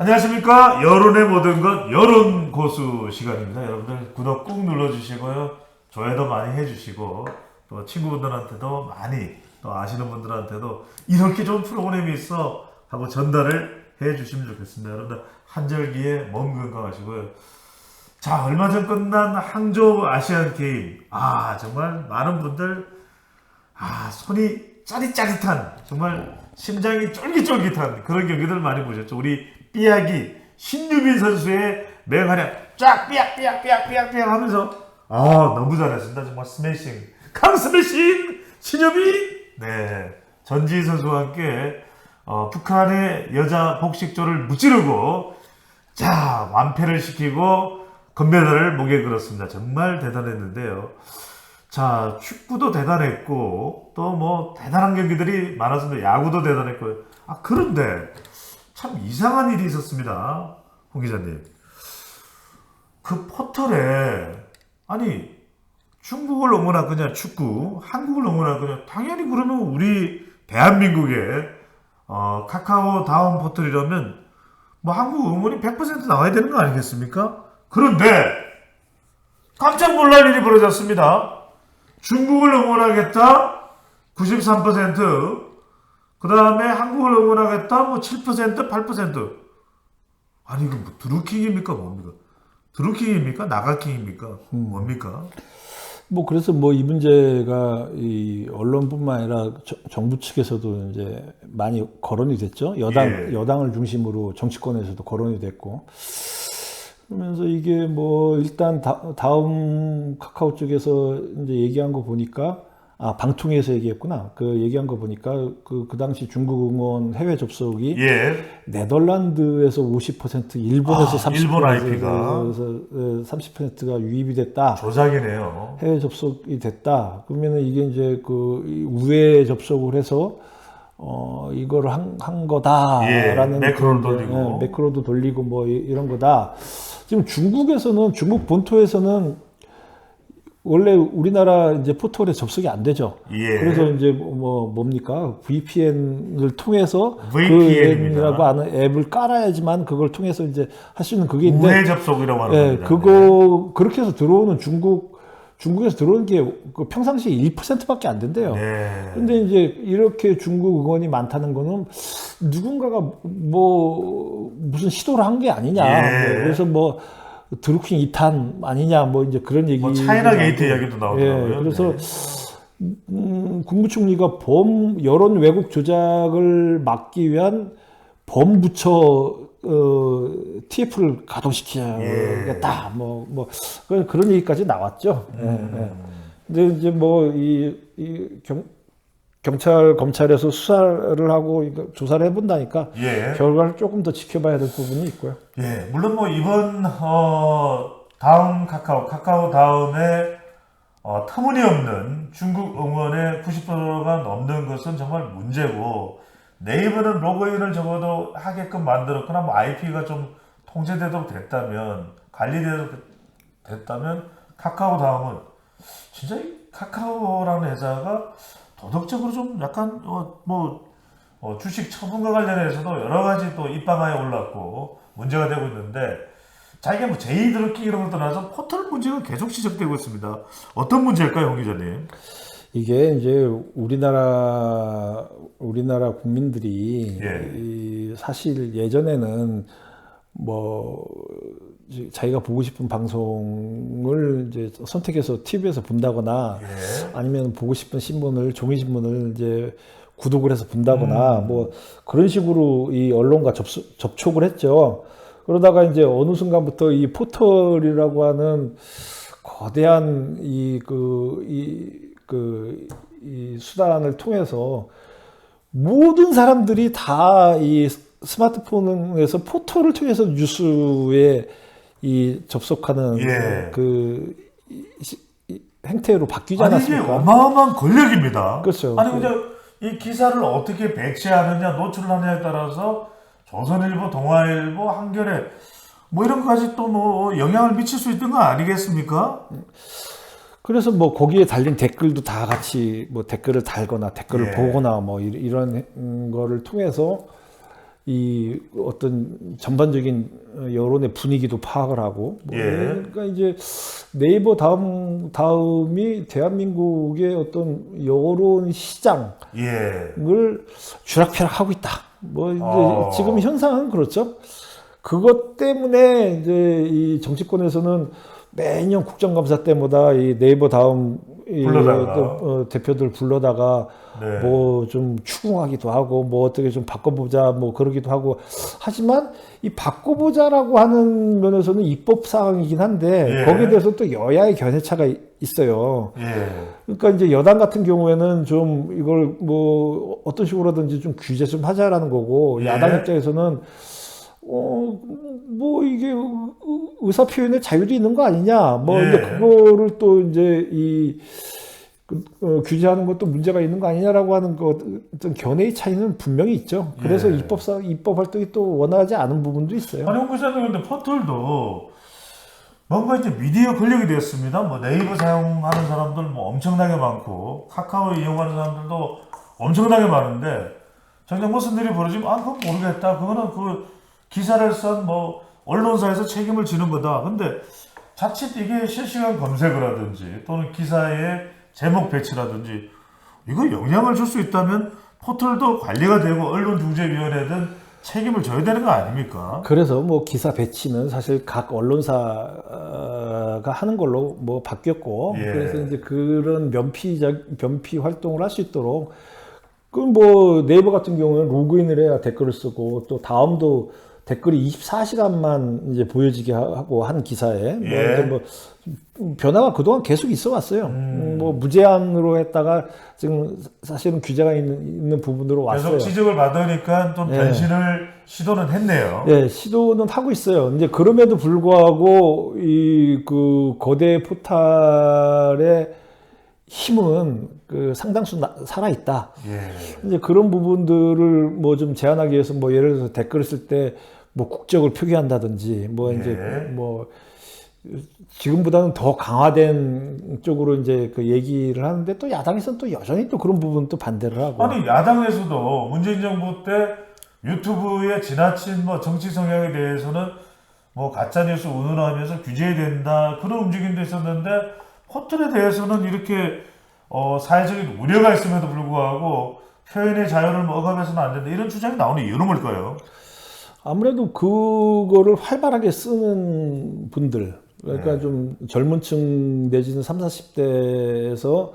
안녕하십니까. 여론의 모든 것 여론고수 시간입니다. 여러분들 구독 꾹 눌러주시고요. 좋아요도 많이 해주시고 또 친구분들한테도 많이 또 아시는 분들한테도 이렇게 좋은 프로그램이 있어 하고 전달을 해주시면 좋겠습니다. 여러분들 한절기에 몸 건강하시고요. 자, 얼마 전 끝난 항저우 아시안 게임. 정말 많은 분들 손이 짜릿짜릿한, 정말 심장이 쫄깃쫄깃한 그런 경기들 많이 보셨죠. 우리 삐약이 신유빈 선수의 맹활약 쫙 삐약 하면서 너무 잘했습니다. 정말 스매싱 강 스매싱 신유빈. 네, 전지희 선수와 함께 북한의 여자 복식조를 무찌르고 완패를 시키고 금메달을 목에 걸었습니다. 정말 대단했는데요. 자, 축구도 대단했고 또 뭐 대단한 경기들이 많았습니다. 야구도 대단했고요. 그런데 참 이상한 일이 있었습니다. 홍 기자님. 그 포털에 중국을 응원할 거냐 축구, 한국을 응원할 거냐. 당연히 그러면 우리 대한민국의 카카오 다운 포털이라면 뭐 한국 응원이 100% 나와야 되는 거 아니겠습니까? 그런데 깜짝 놀랄 일이 벌어졌습니다. 중국을 응원하겠다 93%, 그 다음에 한국을 응원하겠다 뭐 7%, 8%. 이거 뭐 드루킹입니까 뭡니까? 드루킹입니까? 나가킹입니까? 뭡니까? 그래서 이 문제가 이 언론뿐만 아니라 정부 측에서도 이제 많이 거론이 됐죠. 여당을 중심으로 정치권에서도 거론이 됐고. 그러면서 이게 일단 다음 카카오 쪽에서 이제 얘기한 거 보니까, 방통위에서 얘기했구나. 얘기한 거 보니까 그 당시 중국 응원 해외 접속이 네덜란드에서 50%, 일본에서 30%, 일본 IP가 그래서 30%가 유입이 됐다. 조작이네요. 해외 접속이 됐다. 그러면은 이게 이제 우회 접속을 해서 이걸 한 거다라는 매크로도 돌리고 매크로도 돌리고 이런 거다. 지금 중국 본토에서는 원래 우리나라 이제 포털에 접속이 안 되죠. 그래서 이제 뭡니까? VPN을 통해서 VPN이라고 하는 앱을 깔아야지만 그걸 통해서 이제 할 수 있는 그게 있는데, 우회 접속이라고 하는 겁니다. 그렇게 해서 들어오는 중국에서 들어오는 게 평상시에 1%밖에 안 된대요. 근데 이제 이렇게 중국 응원이 많다는 거는 누군가가 무슨 시도를 한 게 아니냐. 그래서 드루킹 2탄 아니냐, 이제 그런 얘기. 차이나 게이트 이야기도 나오더라고요. 그래서 국무총리가 여론 왜곡 조작을 막기 위한 범부처 TF를 가동시키겠다. 그런 얘기까지 나왔죠. 근데 이제 검찰에서 수사를 하고 조사를 해본다니까 결과를 조금 더 지켜봐야 될 부분이 있고요. 물론 이번 다음 카카오 다음에 터무니없는 중국 응원의 90%가 넘는 것은 정말 문제고, 네이버는 로그인을 적어도 하게끔 만들었거나 IP가 좀 통제되도록 됐다면, 관리되도록 됐다면 카카오 다음은 진짜 이 카카오라는 회사가 도덕적으로 좀 약간 주식 처분과 관련해서도 여러 가지 또 입방아에 올랐고 문제가 되고 있는데, 이게 제이 드루킹 이런 걸 떠나서 포털 문제가 계속 지적되고 있습니다. 어떤 문제일까요, 홍 기자님? 이게 이제 우리나라 국민들이 사실 예전에는 자기가 보고 싶은 방송을 이제 선택해서 TV에서 본다거나 아니면 보고 싶은 종이 신문을 이제 구독을 해서 본다거나 그런 식으로 이 언론과 접촉을 했죠. 그러다가 이제 어느 순간부터 이 포털이라고 하는 거대한 이 수단을 통해서 모든 사람들이 다 이 스마트폰에서 포털을 통해서 뉴스에 접속하는 행태로 바뀌지 않았습니까? 이게 어마어마한 권력입니다. 그렇죠. 근데 이 기사를 어떻게 배치하느냐, 노출하느냐에 따라서 조선일보, 동아일보, 한겨레 이런 것까지 또 영향을 미칠 수 있는 거 아니겠습니까? 그래서 거기에 달린 댓글도 다 같이 댓글을 달거나 댓글을 보거나 이런 거를 통해서 이 어떤 전반적인 여론의 분위기도 파악을 하고 뭐 예. 그러니까 이제 네이버 다음이 대한민국의 어떤 여론 시장을 예. 쥐락펴락하고 있다. 뭐 이제 지금 현상은 그렇죠. 그것 때문에 이제 이 정치권에서는 매년 국정감사 때마다 이 네이버 다음 대표들 불러다가 네. 뭐 좀 추궁하기도 하고 뭐 어떻게 좀 바꿔보자 뭐 그러기도 하고 하지만 이 바꿔보자라고 하는 면에서는 입법 사항이긴 한데 예. 거기에 대해서 또 여야의 견해차가 있어요. 예. 그러니까 이제 여당 같은 경우에는 좀 이걸 뭐 어떤 식으로든지 좀 규제 좀 하자라는 거고 예. 야당 입장에서는 뭐 이게 의사 표현의 자율이 있는 거 아니냐 뭐 예. 이제 그거를 또 이제 규제하는 것도 문제가 있는 거 아니냐라고 하는 어떤 견해의 차이는 분명히 있죠. 그래서 예. 입법 활동이 또 원하지 않은 부분도 있어요. 아니, 홍 기자님, 근데 포털도 뭔가 이제 미디어 권력이 되었습니다. 뭐 네이버 사용하는 사람들 뭐 엄청나게 많고, 카카오 이용하는 사람들도 엄청나게 많은데, 정작 무슨 일이 벌어지면, 그건 모르겠다. 그거는 그 기사를 쓴 뭐 언론사에서 책임을 지는 거다. 근데 자칫 이게 실시간 검색을 하든지, 또는 기사의 제목 배치라든지, 이거 영향을 줄 수 있다면 포털도 관리가 되고 언론중재위원회든 책임을 져야 되는 거 아닙니까? 그래서 뭐 기사 배치는 사실 각 언론사가 하는 걸로 뭐 바뀌었고 예. 그래서 이제 그런 면피 활동을 할 수 있도록 그 뭐 네이버 같은 경우는 로그인을 해야 댓글을 쓰고 또 다음도 댓글이 24시간만 이제 보여지게 하고 한 기사에 뭐 예. 이제 뭐 변화가 그동안 계속 있어 왔어요. 뭐 무제한으로 했다가 지금 사실은 규제가 있는 부분으로 왔어요. 계속 지적을 받으니까 좀 예. 변신을 시도는 했네요. 예, 시도는 하고 있어요. 이제 그럼에도 불구하고 이 그 거대 포탈의 힘은 그 상당수 살아 있다. 예. 이제 그런 부분들을 뭐 좀 제한하기 위해서 뭐 예를 들어서 댓글을 쓸 때 뭐 국적을 표기한다든지 뭐 이제 예. 뭐 지금보다는 더 강화된 쪽으로 이제 그 얘기를 하는데 또 야당에서는 또 여전히 또 그런 부분 또 반대를 하고. 아니, 야당에서도 문재인 정부 때 유튜브의 지나친 뭐 정치 성향에 대해서는 뭐 가짜뉴스 운운하면서 규제해야 된다, 그런 움직임도 있었는데, 포털에 대해서는 이렇게 사회적인 우려가 있음에도 불구하고 표현의 자유를 뭐 억압해서는 안 된다, 이런 주장이 나오는 이유는 뭘까요? 아무래도 그거를 활발하게 쓰는 분들, 그러니까 좀 젊은 층 내지는 30, 40대에서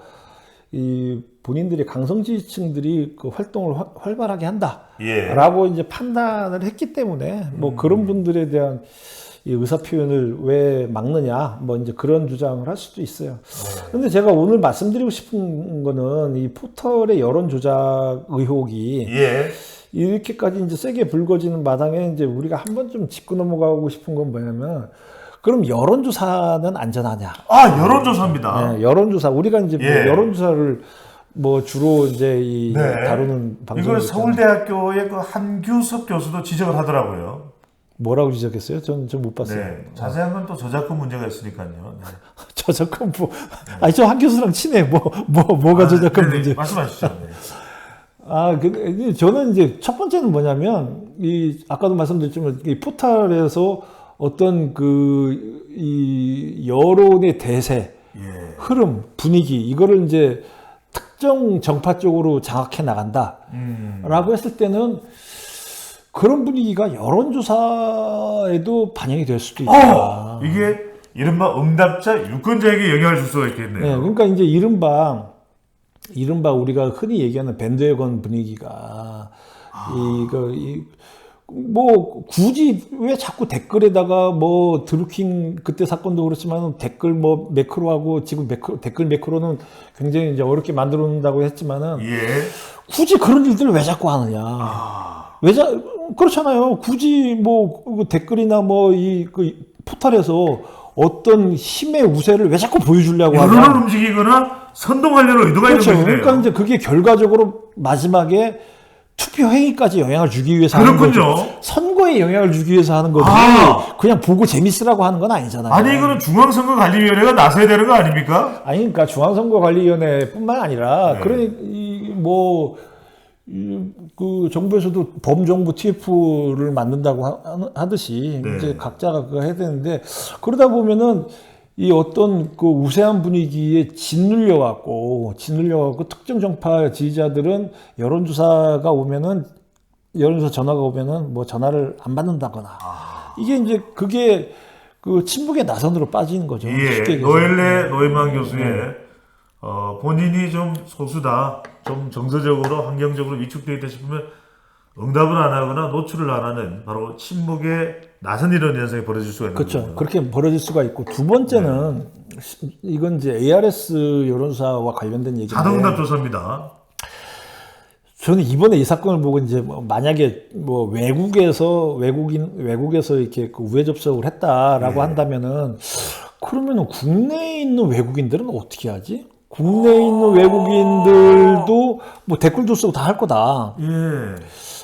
이 본인들이 강성 지지층들이 그 활동을 활발하게 한다라고 예. 이제 판단을 했기 때문에 뭐 그런 분들에 대한 이 의사 표현을 왜 막느냐 뭐 이제 그런 주장을 할 수도 있어요. 근데 제가 오늘 말씀드리고 싶은 거는 이 포털의 여론 조작 의혹이 예. 이렇게까지 이제 세게 불거지는 마당에 이제 우리가 한번 좀 짚고 넘어가고 싶은 건 뭐냐면 그럼 여론조사는 안전하냐? 여론조사입니다. 네, 여론조사 우리가 이제 뭐 예. 여론조사를 뭐 주로 이제 네. 다루는 방송 이걸 서울대학교의 그 한규섭 교수도 지적을 하더라고요. 뭐라고 지적했어요? 전 못 봤어요. 네. 자세한 건 또 저작권 문제가 있으니까요. 네. 저작권 뭐 아니 저 한 교수랑 친해 뭐가 저작권 네네. 문제? 말씀하시죠. 네. 저는 이제 첫 번째는 뭐냐면 이 아까도 말씀드렸지만 이 포털에서 어떤 이 여론의 대세, 예. 흐름, 분위기 이거를 이제 특정 정파 쪽으로 장악해 나간다라고 했을 때는 그런 분위기가 여론조사에도 반영이 될 수도 있다. 이게 이른바 응답자 유권자에게 영향을 줄 수가 있겠네요. 네, 그러니까 이제 이른바 우리가 흔히 얘기하는 밴드웨건 분위기가 뭐 굳이 왜 자꾸 댓글에다가 뭐 드루킹 그때 사건도 그렇지만 댓글 뭐 매크로하고 지금 댓글 매크로는 굉장히 이제 어렵게 만들어 놓는다고 했지만은 예. 굳이 그런 일들을 왜 자꾸 하느냐. 그렇잖아요. 굳이 뭐 댓글이나 뭐 그 포털에서 어떤 힘의 우세를 왜 자꾸 보여주려고 하냐. 여론을 움직이거나 선동하려는 의도가 그렇죠. 있는 것이네요. 그러니까 이제 그게 결과적으로 마지막에 투표 행위까지 영향을 주기 위해서 하는 거죠. 그렇군요. 선거에 영향을 주기 위해서 하는 거지. 그냥 보고 재밌으라고 하는 건 아니잖아요. 아니, 이거는 중앙선거관리위원회가 나서야 되는 거 아닙니까? 아니, 그러니까 중앙선거관리위원회뿐만 아니라 네. 그러니 뭐 그 정부에서도 범정부 TF를 만든다고 하듯이 네. 이제 각자가 그거 해야 되는데 그러다 보면은 이 어떤 그 우세한 분위기에 짓눌려 갖고 특정 정파 지지자들은 여론조사 전화가 오면은 뭐 전화를 안 받는다거나 이게 이제 그게 그 친북의 나선으로 빠지는 거죠. 예, 쉽게 얘기해서. 노엘레 노이만 교수의 본인이 좀 소수다, 좀 정서적으로 환경적으로 위축되어 있다 싶으면 응답을 안 하거나 노출을 안 하는 바로 침묵의 나선 이런 현상이 벌어질 수가 있는 그렇죠. 거죠. 그렇게 벌어질 수가 있고 두 번째는 이건 이제 ARS 여론조사와 관련된 얘기인데 자동응답 조사입니다. 저는 이번에 이 사건을 보고 이제 뭐 만약에 뭐 외국에서 이렇게 그 우회 접속을 했다라고 한다면은 그러면은 국내에 있는 외국인들은 어떻게 하지? 국내에 있는 외국인들도 뭐 댓글도 쓰고 다 할 거다. 예.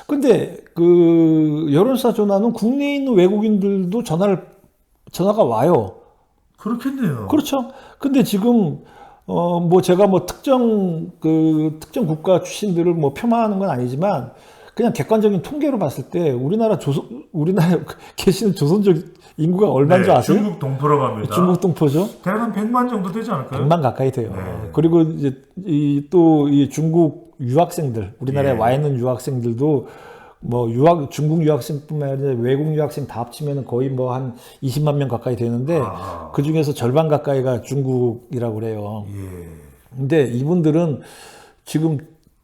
근데 그 여론조사 전화는 국내에 있는 외국인들도 전화가 와요. 그렇겠네요. 그렇죠. 근데 지금 뭐 제가 뭐 특정 국가 출신들을 뭐 폄하하는 건 아니지만 그냥 객관적인 통계로 봤을 때 우리나라에 계시는 조선족 인구가 얼마인 줄 아세요? 중국 동포라고 합니다. 중국 동포죠. 대략 한 100만 정도 되지 않을까요? 100만 가까이 돼요. 네. 그리고 이제 또 이 중국 유학생들, 우리나라에 예. 와 있는 유학생들도 뭐 중국 유학생뿐만 아니라 외국 유학생 다 합치면 거의 뭐 한 20만 명 가까이 되는데 그 중에서 절반 가까이가 중국이라고 그래요. 예. 근데 이분들은 지금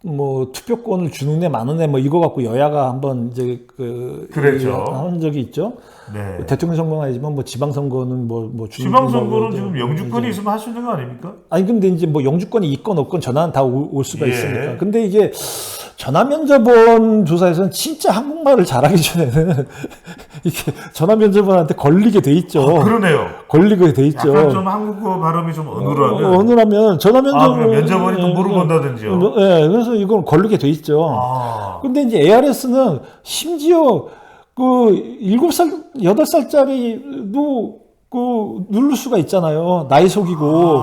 뭐 투표권을 주는 애 마는 애 뭐 이거 갖고 여야가 한번 이제 그랬죠. 한 적이 있죠. 네. 대통령 선거는 아니지만 뭐 지방선거는 지방선거는 지금 영주권이 있으면 할 수 있는 거 아닙니까? 아니 근데 이제 뭐 영주권이 있건 없건 전화는 다 올 수가 예. 있으니까. 근데 이게 전화면접원 조사에서는 진짜 한국말을 잘하기 전에는 이렇게 전화면접원한테 걸리게 돼 있죠. 그러네요. 걸리게 돼 있죠. 약간 좀 한국어 발음이 좀 어눌하면 어눌하면 전화면접원 그럼 면접원이 또 모르건다든지요. 네, 그래서 이건 걸리게 돼 있죠. 근데 이제 ARS는 심지어 그 7살, 8살짜리도 그 누를 수가 있잖아요. 나이 속이고.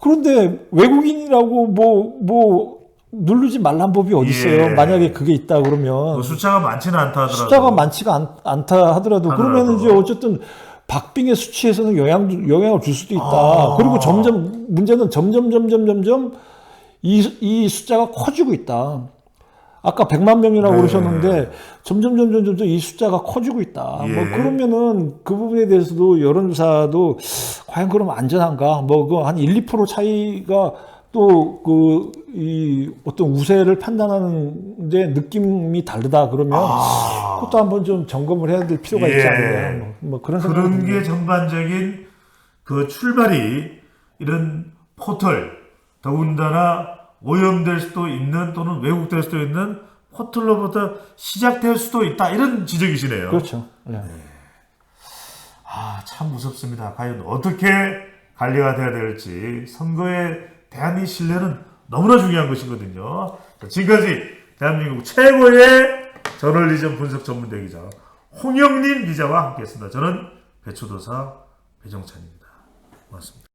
그런데 외국인이라고 뭐 누르지 말란 법이 어디 있어요? 예. 만약에 그게 있다 그러면 뭐 숫자가 많지는 않다 하더라도 숫자가 많지가 않다 하더라도 그러면 이제 어쨌든 박빙의 수치에서는 영향을 줄 수도 있다. 그리고 문제는 점점 이 숫자가 커지고 있다. 아까 100만 명이라고 그러셨는데 점점 이 숫자가 커지고 있다. 예. 뭐 그러면은 그 부분에 대해서도 여론조사도 과연 그럼 안전한가? 뭐 그 한 1~2% 차이가 또 이 어떤 우세를 판단하는데 느낌이 다르다 그러면 그것도 한번 좀 점검을 해야 될 필요가 있지 않느냐. 뭐 그런 생각이 그런 듭니다. 게 전반적인 그 출발이 이런 포털 더군다나 오염될 수도 있는 또는 왜곡될 수도 있는 포털로부터 시작될 수도 있다 이런 지적이시네요. 그렇죠. 네. 참 무섭습니다. 과연 어떻게 관리가 돼야 될지 선거에 대한 이 신뢰는 너무나 중요한 것이거든요. 지금까지 대한민국 최고의 저널리즘 분석 전문대 기자 홍영림 기자와 함께했습니다. 저는 배추도사 배정찬입니다. 고맙습니다.